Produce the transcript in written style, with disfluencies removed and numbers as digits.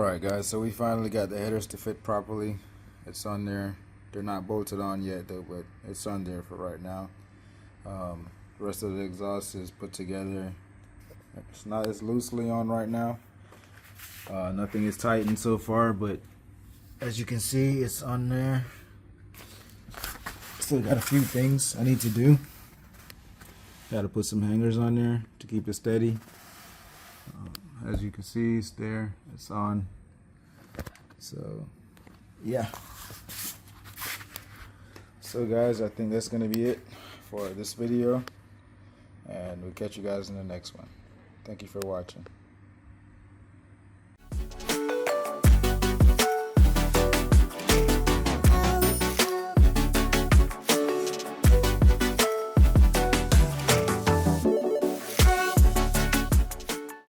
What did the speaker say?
Alright guys, so we finally got the headers to fit properly. It's on there. They're not bolted on yet though, but it's on there for right now. The rest of the exhaust is put together. It's not as loosely on right now. Nothing is tightened so far, but as you can see, it's on there. Still got a few things I need to do. Got to put some hangers on there to keep it steady. As you can see, it's there. It's on. So, yeah. So guys, I think that's going to be it for this video. And we'll catch you guys in the next one. Thank you for watching.